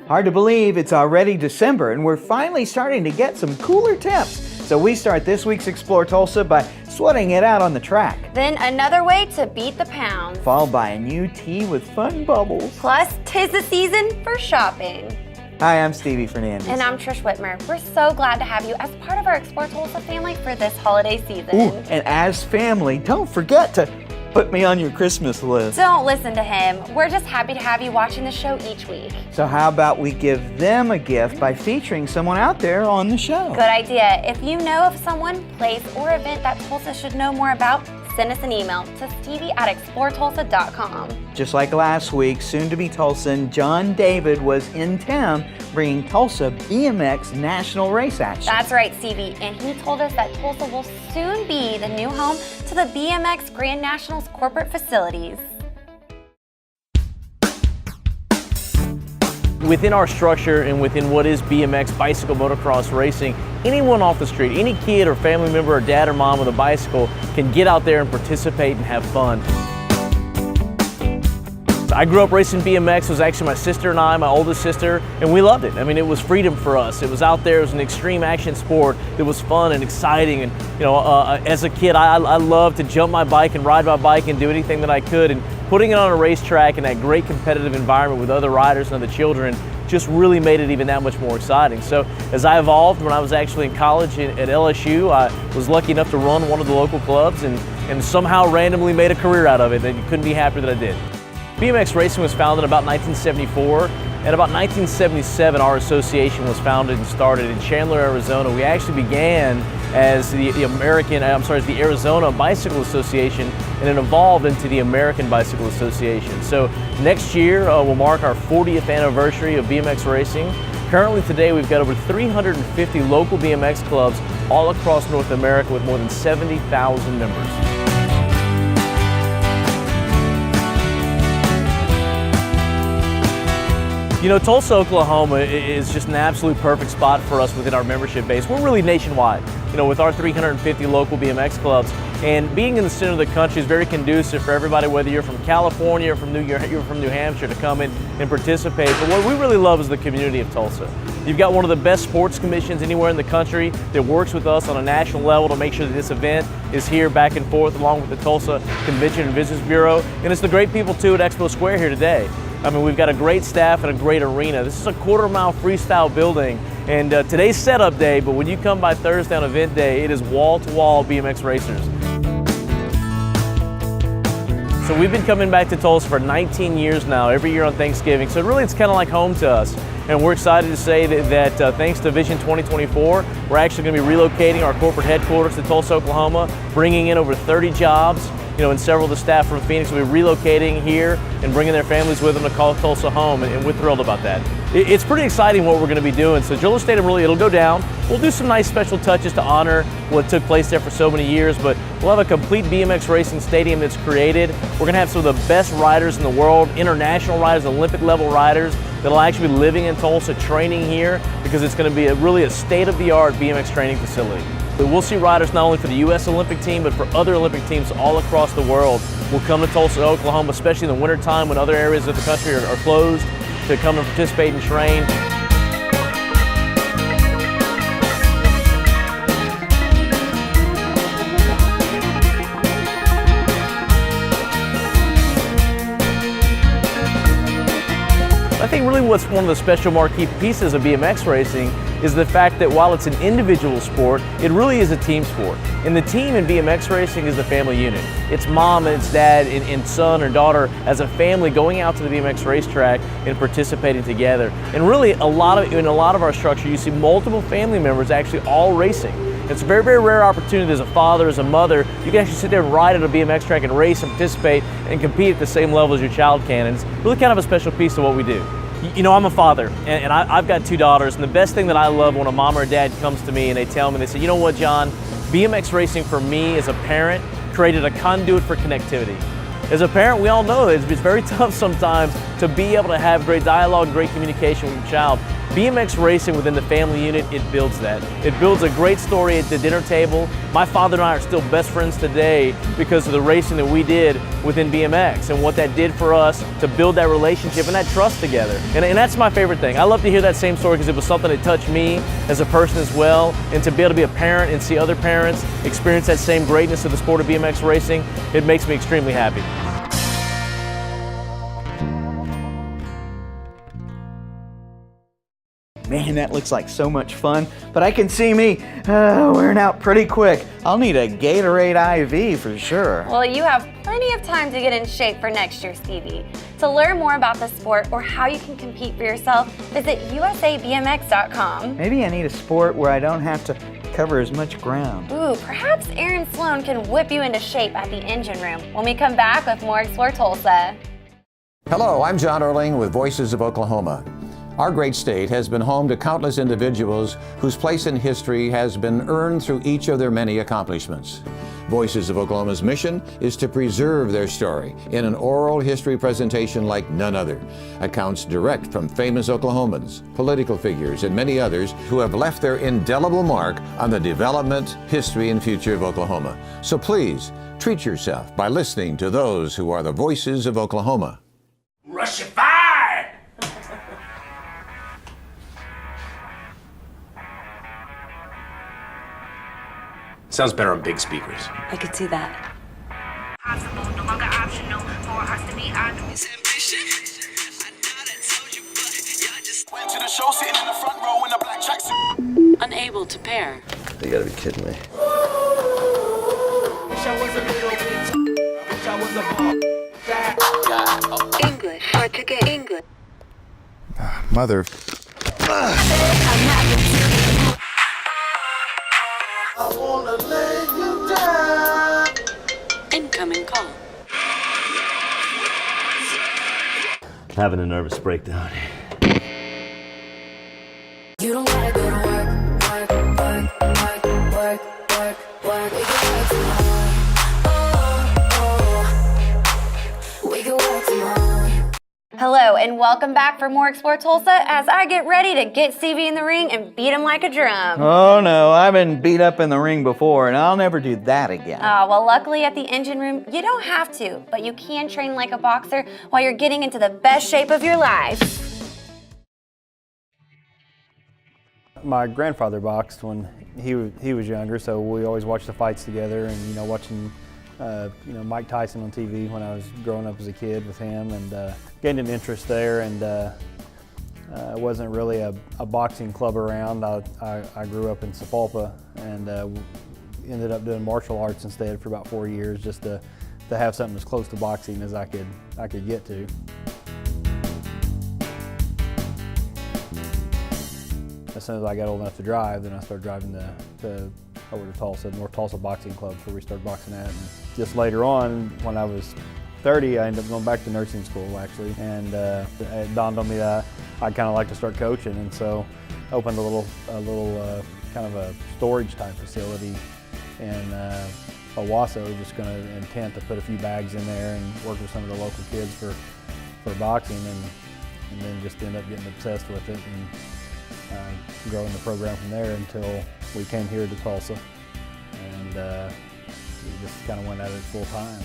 Hard to believe it's already December and we're finally starting to get some cooler temps. So we start this week's Explore Tulsa by sweating it out on the track. Then another way to beat the pounds. Followed by a new tea with fun bubbles. Plus, 'tis the season for shopping. Hi, I'm Stevie Fernandez. And I'm Trish Whitmer. We're so glad to have you as part of our Explore Tulsa family for this holiday season. Ooh, and as family, don't forget to put me on your Christmas list. Don't listen to him. We're just happy to have you watching the show each week. So how about we give them a gift by featuring someone out there on the show? Good idea. If you know of someone, place, or event that Tulsa should know more about, send us an email to stevie@exploretulsa.com. Just like last week, soon-to-be Tulsan John David was in town bringing Tulsa BMX National Race action. That's right, Stevie, and he told us that Tulsa will soon be the new home to the BMX Grand Nationals corporate facilities. Within our structure and within what is BMX bicycle motocross racing, anyone off the street, any kid or family member or dad or mom with a bicycle can get out there and participate and have fun. So I grew up racing BMX. It was actually my sister and I, my oldest sister, and we loved it. I mean, it was freedom for us. It was out there. It was an extreme action sport. It was fun and exciting. And you know, as a kid, I loved to jump my bike and ride my bike and do anything that I could. And putting it on a racetrack in that great competitive environment with other riders and other children just really made it even that much more exciting. So as I evolved, when I was actually in college at LSU, I was lucky enough to run one of the local clubs and somehow randomly made a career out of it, and you couldn't be happier that I did. BMX racing was founded in about 1974, and about 1977 our association was founded and started in Chandler, Arizona. We actually began as the Arizona Bicycle Association, and it evolved into the American Bicycle Association. So next year will mark our 40th anniversary of BMX racing. Currently today we've got over 350 local BMX clubs all across North America with more than 70,000 members. You know, Tulsa, Oklahoma is just an absolute perfect spot for us within our membership base. We're really nationwide, you know, with our 350 local BMX clubs. And being in the center of the country is very conducive for everybody, whether you're from California or from New Hampshire, to come in and participate. But what we really love is the community of Tulsa. You've got one of the best sports commissions anywhere in the country that works with us on a national level to make sure that this event is here back and forth along with the Tulsa Convention and Visitors Bureau. And it's the great people too at Expo Square here today. I mean, we've got a great staff and a great arena. This is a quarter-mile freestyle building, and today's setup day, but when you come by Thursday on event day, it is wall-to-wall BMX racers. So we've been coming back to Tulsa for 19 years now, every year on Thanksgiving, so really it's kind of like home to us. And we're excited to say that thanks to Vision 2024, we're actually going to be relocating our corporate headquarters to Tulsa, Oklahoma, bringing in over 30 jobs. You know, and several of the staff from Phoenix will be relocating here and bringing their families with them to call Tulsa home, and we're thrilled about that. It's pretty exciting what we're going to be doing. So Gillette Stadium, really, it'll go down. We'll do some nice special touches to honor what took place there for so many years, but we'll have a complete BMX racing stadium that's created. We're going to have some of the best riders in the world, international riders, Olympic level riders, that'll actually be living in Tulsa, training here, because it's going to be really a state-of-the-art BMX training facility. But we'll see riders not only for the U.S. Olympic team, but for other Olympic teams all across the world. We'll come to Tulsa, Oklahoma, especially in the wintertime when other areas of the country are closed, to come and participate and train. I think really what's one of the special marquee pieces of BMX racing is the fact that while it's an individual sport, it really is a team sport. And the team in BMX racing is the family unit. It's mom and it's dad and son or daughter as a family going out to the BMX racetrack and participating together. And really in a lot of our structure, you see multiple family members actually all racing. It's a very, very rare opportunity as a father, as a mother. You can actually sit there and ride at a BMX track and race and participate and compete at the same level as your child can. And it's really kind of a special piece of what we do. You know, I'm a father, and I've got 2 daughters, and the best thing that I love when a mom or a dad comes to me and they tell me, they say, you know what, John, BMX racing for me as a parent created a conduit for connectivity. As a parent, we all know it's very tough sometimes to be able to have great dialogue, great communication with your child. BMX racing within the family unit, it builds that. It builds a great story at the dinner table. My father and I are still best friends today because of the racing that we did within BMX and what that did for us to build that relationship and that trust together. And that's my favorite thing. I love to hear that same story because it was something that touched me as a person as well, and to be able to be a parent and see other parents experience that same greatness of the sport of BMX racing, it makes me extremely happy. Man, that looks like so much fun, but I can see me wearing out pretty quick. I'll need a Gatorade IV for sure. Well, you have plenty of time to get in shape for next year, Stevie. To learn more about the sport or how you can compete for yourself, visit usabmx.com. Maybe I need a sport where I don't have to cover as much ground. Ooh, perhaps Aaron Sloan can whip you into shape at the engine room when we come back with more Explore Tulsa. Hello, I'm John Erling with Voices of Oklahoma. Our great state has been home to countless individuals whose place in history has been earned through each of their many accomplishments. Voices of Oklahoma's mission is to preserve their story in an oral history presentation like none other. Accounts direct from famous Oklahomans, political figures, and many others who have left their indelible mark on the development, history, and future of Oklahoma. So please, treat yourself by listening to those who are the voices of Oklahoma. Russified! Sounds better on big speakers. I could see that. Possible, no longer optional for us to be honest. Went to the show sitting in the front row in a black tracksuit. Unable to pair. You gotta be kidding me. Wish I was a little bitch. Wish I was a ball. English. Hard to get English. Mother. I wanna lay you down. Incoming call. Having a nervous breakdown. You don't gotta go to work, work, work, work, work, work, work. We can work tomorrow. We can work tomorrow. Hello and welcome back for more Explore Tulsa as I get ready to get Stevie in the ring and beat him like a drum. Oh no, I've been beat up in the ring before and I'll never do that again. Well, luckily at the engine room, you don't have to, but you can train like a boxer while you're getting into the best shape of your life. My grandfather boxed when he was younger, so we always watched the fights together, and watching Mike Tyson on TV when I was growing up as a kid with him, and gained an interest there. And it wasn't really a boxing club around. I grew up in Sapulpa and ended up doing martial arts instead for about 4 years, just to have something as close to boxing as I could get to. As soon as I got old enough to drive, then I started driving over to Tulsa, North Tulsa Boxing Club, where we started boxing at. And just later on, when I was 30, I ended up going back to nursing school, actually. And it dawned on me that I'd kind of like to start coaching, and so opened a little kind of a storage type facility in Owasso, just going to intent to put a few bags in there and work with some of the local kids for boxing, and then just end up getting obsessed with it and growing the program from there until we came here to Tulsa, and we just kind of went at it full time.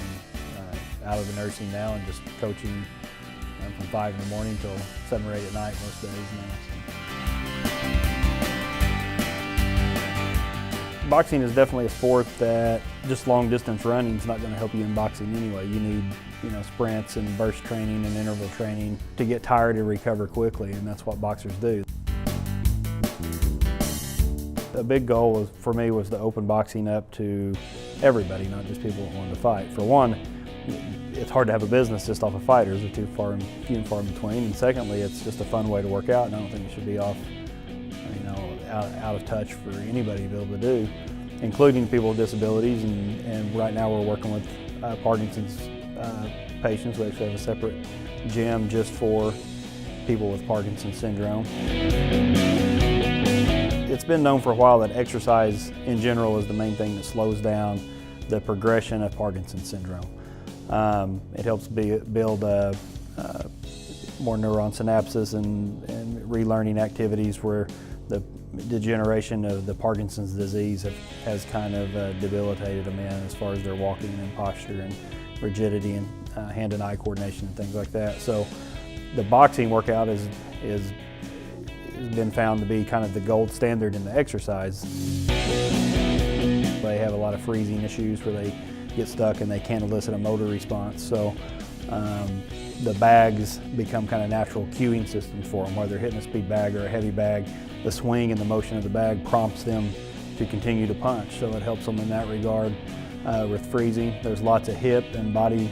Out of the nursing now and just coaching from 5 in the morning till 7 or 8 at night most days now. So. Boxing is definitely a sport that just long distance running is not going to help you in boxing anyway. You need sprints and burst training and interval training to get tired and recover quickly, and that's what boxers do. A big goal for me was to open boxing up to everybody, not just people that wanted to fight. For one, it's hard to have a business just off of fighters. They're few and far in between. And secondly, it's just a fun way to work out, and I don't think it should be off, out of touch for anybody to be able to do, including people with disabilities. And right now we're working with Parkinson's patients. We actually have a separate gym just for people with Parkinson's syndrome. It's been known for a while that exercise in general is the main thing that slows down the progression of Parkinson's syndrome. It helps build more neuron synapses and relearning activities where the degeneration of the Parkinson's disease has kind of debilitated them in as far as their walking and posture and rigidity and hand and eye coordination and things like that. So the boxing workout has been found to be kind of the gold standard in the exercise. They have a lot of freezing issues where they get stuck and they can't elicit a motor response. So the bags become kind of natural cueing systems for them, whether they're hitting a speed bag or a heavy bag. The swing and the motion of the bag prompts them to continue to punch, so it helps them in that regard. With freezing, there's lots of hip and body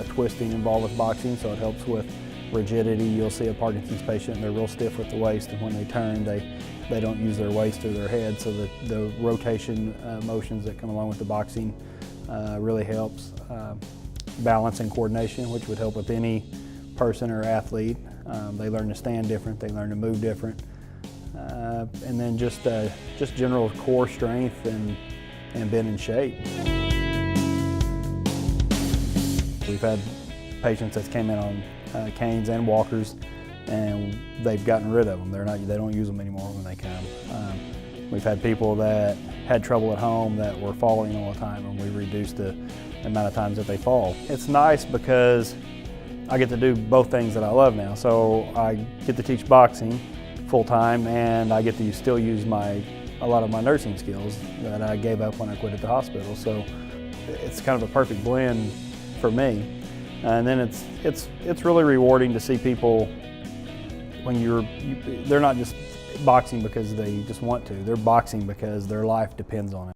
twisting involved with boxing, so it helps with rigidity. You'll see a Parkinson's patient and they're real stiff with the waist, and when they turn, they don't use their waist or their head, so the rotation motions that come along with the boxing really helps. Balance and coordination, which would help with any person or athlete. They learn to stand different, they learn to move different. And then just general core strength and being in shape. We've had patients that came in on canes and walkers, and they've gotten rid of them. They don't use them anymore when they come. We've had people that had trouble at home that were falling all the time, and we reduced the amount of times that they fall. It's nice because I get to do both things that I love now. So I get to teach boxing full-time, and I get to still use a lot of my nursing skills that I gave up when I quit at the hospital. So it's kind of a perfect blend for me. And then it's really rewarding to see people when they're not just boxing because they just want to. They're boxing because their life depends on it.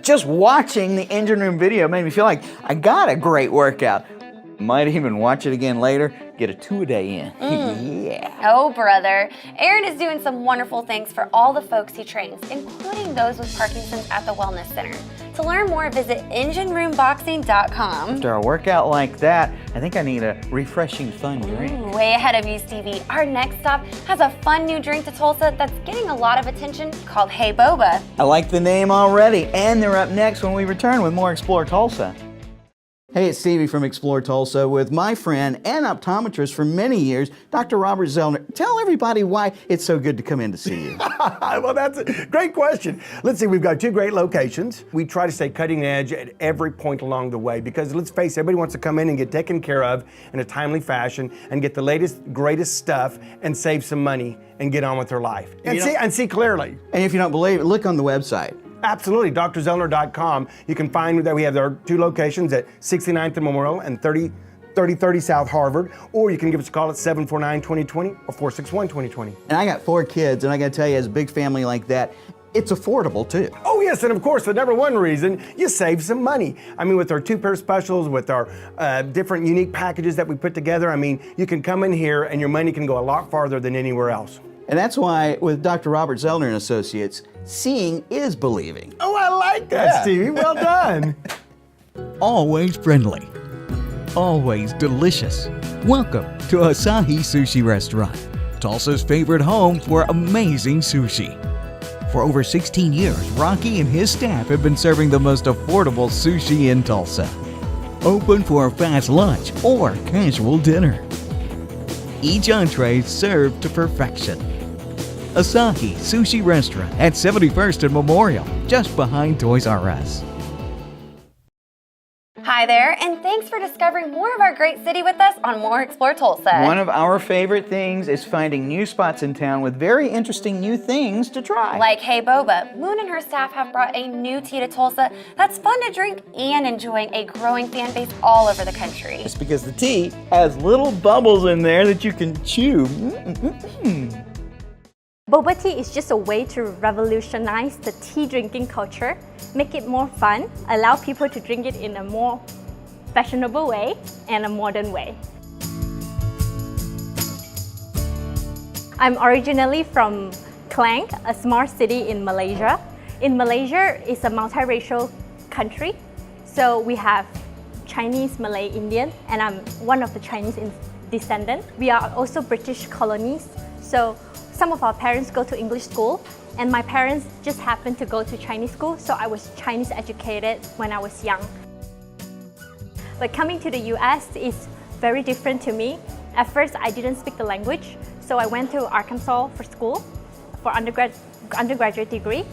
Just watching the engine room video made me feel like I got a great workout. Might even watch it again later, get a 2-a-day in. Yeah. Oh, brother. Aaron is doing some wonderful things for all the folks he trains, including those with Parkinson's at the Wellness Center. To learn more, visit engineroomboxing.com. After a workout like that, I think I need a refreshing, fun drink. Way ahead of you, Stevie. Our next stop has a fun new drink to Tulsa that's getting a lot of attention called Hey Boba. I like the name already, and they're up next when we return with more Explore Tulsa. Hey, it's Stevie from Explore Tulsa with my friend and optometrist for many years, Dr. Robert Zellmer. Tell everybody why it's so good to come in to see you. Well, that's a great question. Let's see, we've got 2 great locations. We try to stay cutting edge at every point along the way because, let's face it, everybody wants to come in and get taken care of in a timely fashion and get the latest, greatest stuff and save some money and get on with their life and see clearly. And if you don't believe it, look on the website. Absolutely, drzellner.com. You can find that we have our 2 locations at 69th and Memorial and 3030 South Harvard, or you can give us a call at 749-2020 or 461-2020. And I got 4 kids, and I got to tell you, as a big family like that, it's affordable too. Oh yes, and of course, the number one reason, you save some money. I mean, with our 2-pair specials, with our different unique packages that we put together, I mean, you can come in here and your money can go a lot farther than anywhere else. And that's why with Dr. Robert Zellmer and Associates, seeing is believing. Oh, I like that, Stevie. Well done. Always friendly. Always delicious. Welcome to Asahi Sushi Restaurant, Tulsa's favorite home for amazing sushi. For over 16 years, Rocky and his staff have been serving the most affordable sushi in Tulsa. Open for a fast lunch or casual dinner. Each entree served to perfection. Asahi Sushi Restaurant at 71st and Memorial, just behind Toys R Us. Hi there, and thanks for discovering more of our great city with us on More Explore Tulsa. One of our favorite things is finding new spots in town with very interesting new things to try. Like Hey Boba, Moon and her staff have brought a new tea to Tulsa that's fun to drink and enjoying a growing fan base all over the country. It's because the tea has little bubbles in there that you can chew. Boba tea is just a way to revolutionize the tea drinking culture, make it more fun, allow people to drink it in a more fashionable way and a modern way. I'm originally from Klang, a small city in Malaysia. In Malaysia, it's a multiracial country, so we have Chinese, Malay, Indian, and I'm one of the Chinese descendants. We are also British colonies, so some of our parents go to English school, and my parents just happened to go to Chinese school, so I was Chinese educated when I was young. But coming to the US is very different to me. At first, I didn't speak the language, so I went to Arkansas for school, for undergraduate degree,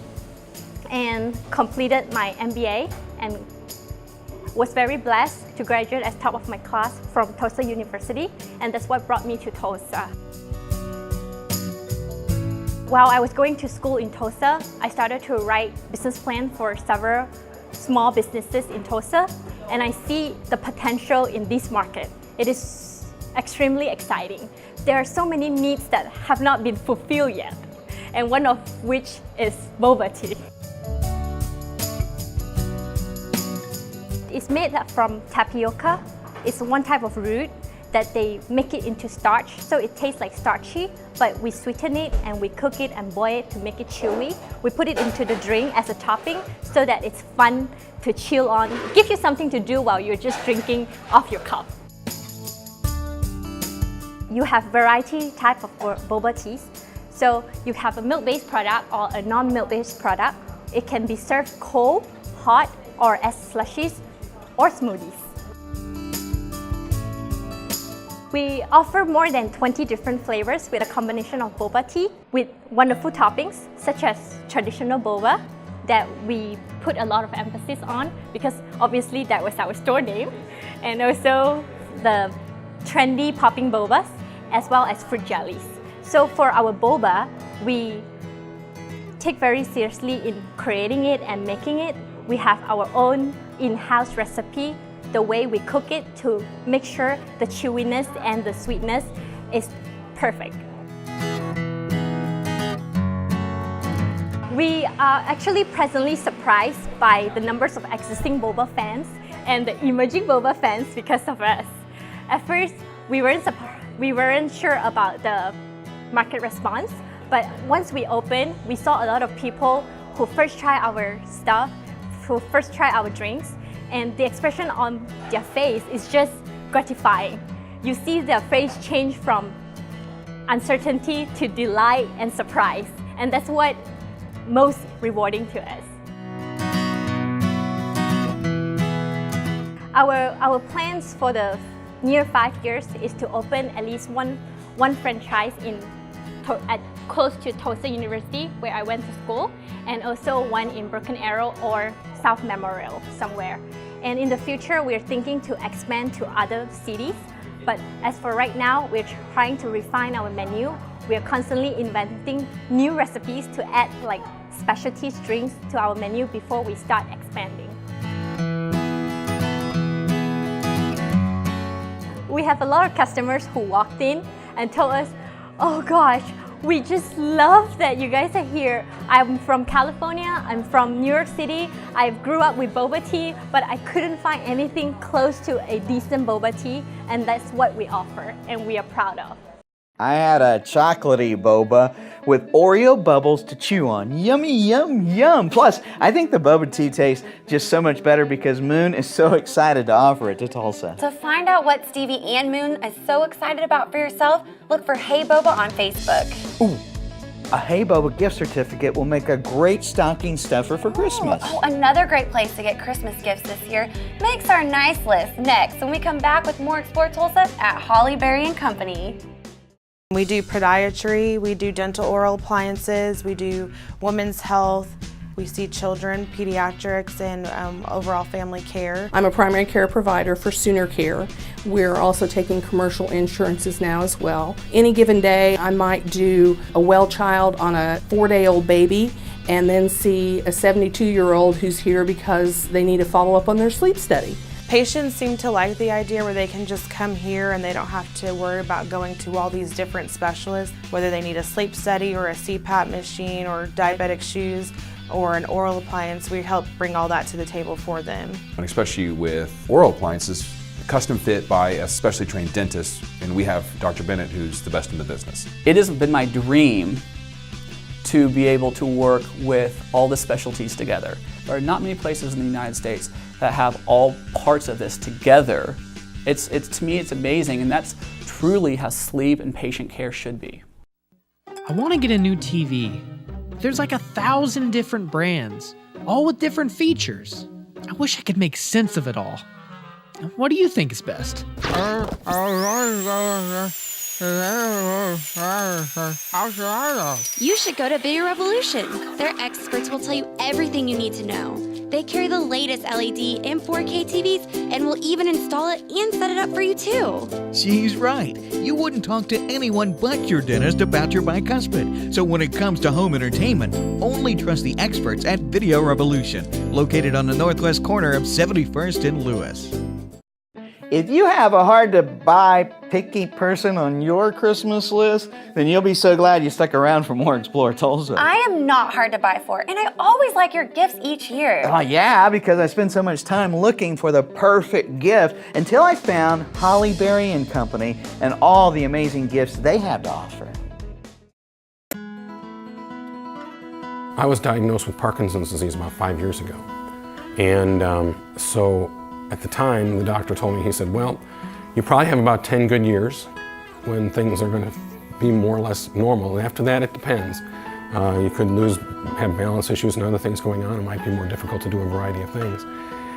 and completed my MBA, and was very blessed to graduate as top of my class from Tulsa University, and that's what brought me to Tulsa. While I was going to school in Tulsa, I started to write business plan for several small businesses in Tulsa, and I see the potential in this market. It is extremely exciting. There are so many needs that have not been fulfilled yet, and one of which is boba tea. It's made from tapioca. It's one type of root that they make it into starch, so it tastes like starchy, but we sweeten it and we cook it and boil it to make it chewy. We put it into the drink as a topping so that it's fun to chill on. It gives you something to do while you're just drinking off your cup. You have variety type of boba teas. So you have a milk-based product or a non-milk-based product. It can be served cold, hot, or as slushies or smoothies. We offer more than 20 different flavors with a combination of boba tea with wonderful toppings such as traditional boba that we put a lot of emphasis on because obviously that was our store name, and also the trendy popping bobas as well as fruit jellies. So for our boba, we take very seriously in creating it and making it. We have our own in-house recipe, the way we cook it to make sure the chewiness and the sweetness is perfect. We are actually presently surprised by the numbers of existing boba fans and the emerging boba fans because of us. At first, we weren't sure about the market response, but once we opened, we saw a lot of people who first try our stuff, who first try our drinks, and the expression on their face is just gratifying. You see their face change from uncertainty to delight and surprise, and that's what most rewarding to us. Our plans for the near 5 years is to open at least one franchise at close to Tulsa University, where I went to school, and also one in Broken Arrow or South Memorial somewhere. And in the future, we're thinking to expand to other cities. But as for right now, we're trying to refine our menu. We are constantly inventing new recipes to add like specialty drinks to our menu before we start expanding. We have a lot of customers who walked in and told us, oh gosh, we just love that you guys are here. I'm from California, I'm from New York City. I grew up with boba tea, but I couldn't find anything close to a decent boba tea, and that's what we offer, and we are proud of. I had a chocolatey boba with Oreo bubbles to chew on. Yummy, yum, yum. Plus, I think the boba tea tastes just so much better because Moon is so excited to offer it to Tulsa. To find out what Stevie and Moon is so excited about for yourself, look for Hey Boba on Facebook. Ooh, a Hey Boba gift certificate will make a great stocking stuffer for Christmas. Oh, another great place to get Christmas gifts this year makes our nice list next when we come back with more Explore Tulsa at Hollyberry and Company. We do podiatry, we do dental oral appliances, we do women's health, we see children, pediatrics, and overall family care. I'm a primary care provider for Sooner Care. We're also taking commercial insurances now as well. Any given day, I might do a well child on a 4-day-old baby and then see a 72-year-old who's here because they need to follow up on their sleep study. Patients seem to like the idea where they can just come here and they don't have to worry about going to all these different specialists, whether they need a sleep study or a CPAP machine or diabetic shoes or an oral appliance. We help bring all that to the table for them. And especially with oral appliances, custom fit by a specially trained dentist, and we have Dr. Bennett, who's the best in the business. It has been my dream to be able to work with all the specialties together. There are not many places in the United States that have all parts of this together. To me, it's amazing, and that's truly how sleep and patient care should be. I want to get a new TV. There's like 1,000 different brands, all with different features. I wish I could make sense of it all. What do you think is best? You should go to Video Revolution. Their experts will tell you everything you need to know. They carry the latest LED and 4K TVs and will even install it and set it up for you too. She's right. You wouldn't talk to anyone but your dentist about your bicuspid. So when it comes to home entertainment, only trust the experts at Video Revolution, located on the northwest corner of 71st and Lewis. If you have a hard-to-buy, picky person on your Christmas list, then you'll be so glad you stuck around for more Explore Tulsa. I am not hard to buy for, and I always like your gifts each year. Oh yeah, because I spend so much time looking for the perfect gift until I found Hollyberry and Company and all the amazing gifts they have to offer. I was diagnosed with Parkinson's disease about 5 years ago. And so at the time, the doctor told me, he said, well, you probably have about 10 good years when things are going to be more or less normal. And after that, it depends. You could have balance issues and other things going on. It might be more difficult to do a variety of things.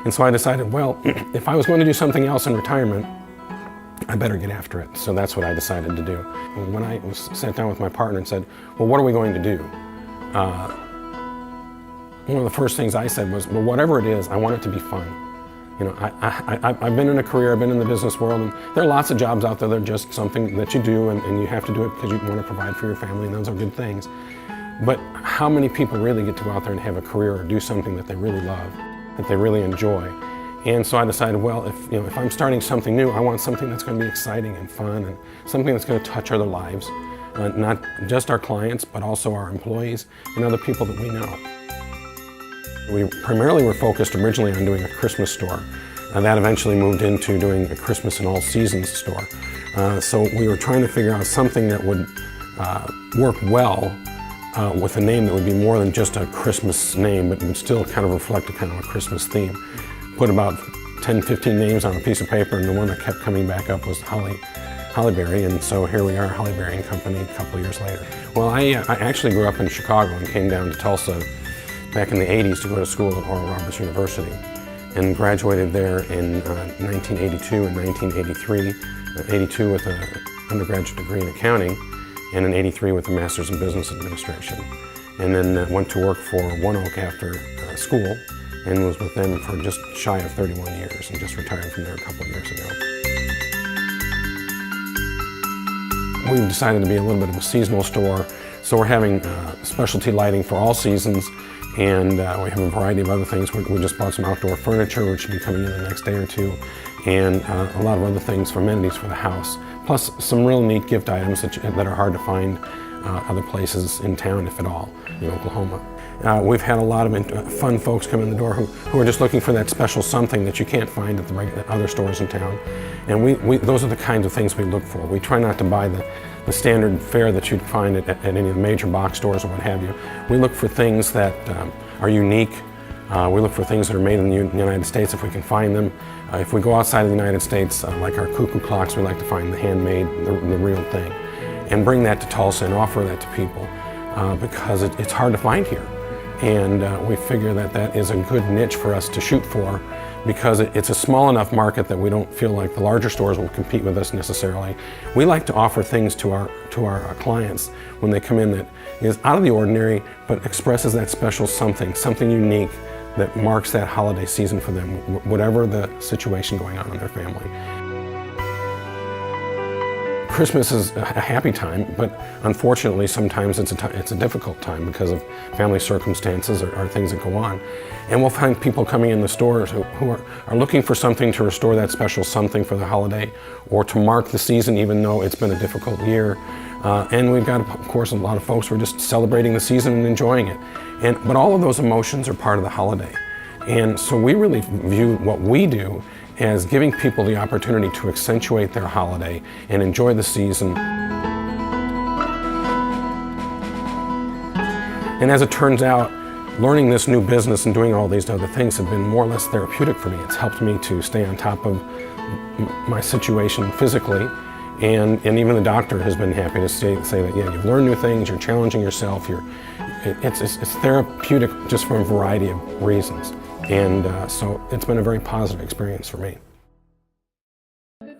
And so I decided, well, if I was going to do something else in retirement, I better get after it. So that's what I decided to do. When I sat down with my partner and said, well, what are we going to do? One of the first things I said was, well, whatever it is, I want it to be fun. You know, I've been in a career, I've been in the business world, and there are lots of jobs out there that are just something that you do, and you have to do it because you want to provide for your family, and those are good things. But how many people really get to go out there and have a career or do something that they really love, that they really enjoy? And so I decided, well, if I'm starting something new, I want something that's going to be exciting and fun, and something that's going to touch other lives, not just our clients, but also our employees and other people that we know. We primarily were focused originally on doing a Christmas store. That eventually moved into doing a Christmas and all seasons store. So we were trying to figure out something that would work well with a name that would be more than just a Christmas name, but would still kind of reflect a kind of a Christmas theme. Put about 10, 15 names on a piece of paper, and the one that kept coming back up was Hollyberry, and so here we are, Hollyberry and Company, a couple of years later. Well, I actually grew up in Chicago and came down to Tulsa back in the 80s to go to school at Oral Roberts University, and graduated there in 1982 and 1983, 82 with an undergraduate degree in accounting, and in 83 with a master's in business administration. And then went to work for One Oak after school, and was with them for just shy of 31 years, and just retired from there a couple of years ago. We've decided to be a little bit of a seasonal store, so we're having specialty lighting for all seasons, and we have a variety of other things. We just bought some outdoor furniture, which should be coming in the next day or two, and a lot of other things for amenities for the house, plus some real neat gift items that are hard to find other places in town, if at all, in Oklahoma. We've had a lot of fun folks come in the door who are just looking for that special something that you can't find at the other stores in town. And those are the kinds of things we look for. We try not to buy the standard fare that you'd find at any of the major box stores or what have you. We look for things that are unique. We look for things that are made in the United States if we can find them. If we go outside of the United States, like our cuckoo clocks, we like to find the handmade, the real thing, and bring that to Tulsa and offer that to people because it's hard to find here. And we figure that is a good niche for us to shoot for because it's a small enough market that we don't feel like the larger stores will compete with us necessarily. We like to offer things to our clients when they come in that is out of the ordinary but expresses that special something unique that marks that holiday season for them, whatever the situation going on in their family. Christmas is a happy time, but unfortunately sometimes it's a difficult time because of family circumstances or things that go on. And we'll find people coming in the stores who are looking for something to restore that special something for the holiday or to mark the season even though it's been a difficult year. And we've got, of course, a lot of folks who are just celebrating the season and enjoying it. But all of those emotions are part of the holiday. And so we really view what we do as giving people the opportunity to accentuate their holiday and enjoy the season. And as it turns out, learning this new business and doing all these other things have been more or less therapeutic for me. It's helped me to stay on top of my situation physically, and even the doctor has been happy to say that, yeah, you've learned new things, you're challenging yourself, it's therapeutic just for a variety of reasons. And so it's been a very positive experience for me.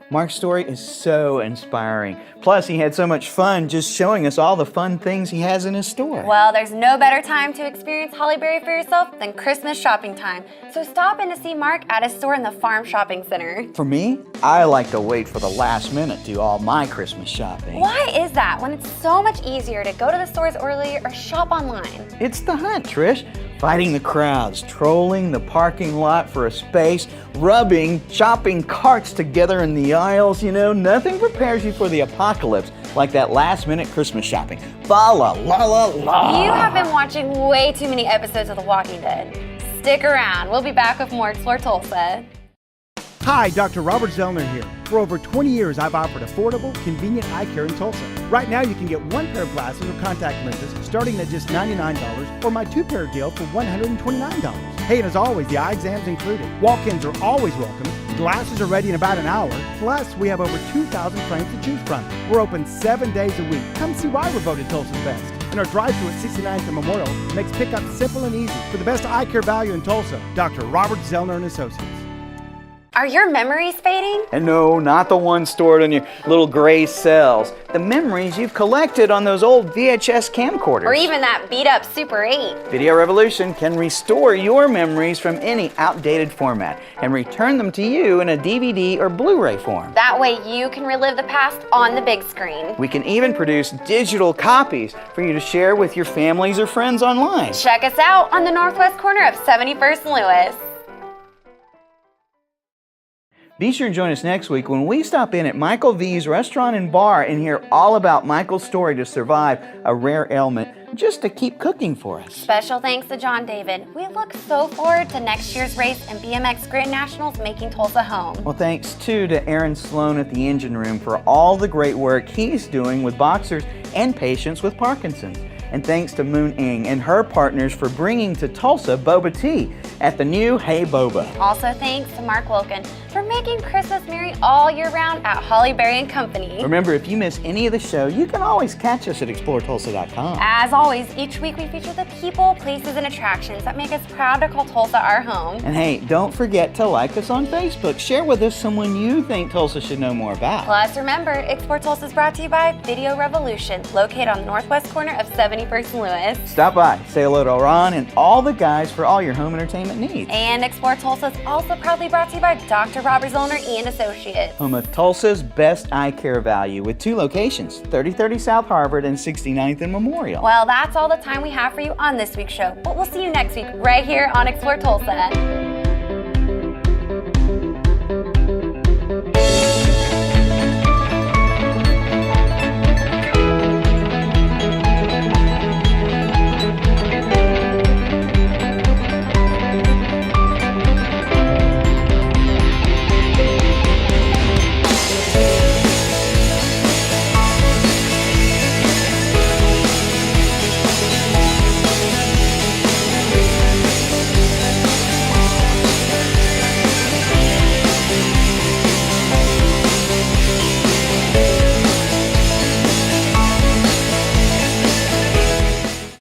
Mark's story is so inspiring. Plus, he had so much fun just showing us all the fun things he has in his store. Well, there's no better time to experience Hollyberry for yourself than Christmas shopping time. So stop in to see Mark at his store in the Farm Shopping Center. For me, I like to wait for the last minute to do all my Christmas shopping. Why is that when it's so much easier to go to the stores early or shop online? It's the hunt, Trish. Fighting the crowds, trolling the parking lot for a space, rubbing shopping carts together in the aisles. You know, nothing prepares you for the apocalypse like that last-minute Christmas shopping. Fa la la la la. You have been watching way too many episodes of The Walking Dead. Stick around. We'll be back with more Explore Tulsa. Hi, Dr. Robert Zellmer here. For over 20 years, I've offered affordable, convenient eye care in Tulsa. Right now, you can get one pair of glasses or contact lenses starting at just $99 or my two-pair deal for $129. Hey, and as always, the eye exam's included. Walk-ins are always welcome. Glasses are ready in about an hour. Plus, we have over 2,000 frames to choose from. We're open 7 days a week. Come see why we're voted Tulsa's best. And our drive-thru at 69th and Memorial makes pickup simple and easy. For the best eye care value in Tulsa, Dr. Robert Zellmer and Associates. Are your memories fading? And no, not the ones stored in your little gray cells. The memories you've collected on those old VHS camcorders. Or even that beat-up Super 8. Video Revolution can restore your memories from any outdated format and return them to you in a DVD or Blu-ray form. That way you can relive the past on the big screen. We can even produce digital copies for you to share with your families or friends online. Check us out on the northwest corner of 71st and Lewis. Be sure to join us next week when we stop in at Michael V's Restaurant and Bar and hear all about Michael's story to survive a rare ailment just to keep cooking for us. Special thanks to John David. We look so forward to next year's race and BMX Grand Nationals making Tulsa home. Well, thanks too to Aaron Sloan at the engine room for all the great work he's doing with boxers and patients with Parkinson's. And thanks to Moon Ing and her partners for bringing to Tulsa Boba Tea at the new Hey Boba. Also thanks to Mark Wilkin for making Christmas merry all year round at Hollyberry and Company. Remember, if you miss any of the show, you can always catch us at exploretulsa.com. As always, each week we feature the people, places, and attractions that make us proud to call Tulsa our home. And hey, don't forget to like us on Facebook. Share with us someone you think Tulsa should know more about. Plus, remember, Explore Tulsa is brought to you by Video Revolution, located on the northwest corner of 71st and Lewis. Stop by, say hello to Ron and all the guys for all your home entertainment needs. And Explore Tulsa is also proudly brought to you by Dr. Robert Zellmer and Associates. Home of Tulsa's best eye care value with 2 locations, 3030 South Harvard and 69th and Memorial. Well, that's all the time we have for you on this week's show, but we'll see you next week right here on Explore Tulsa.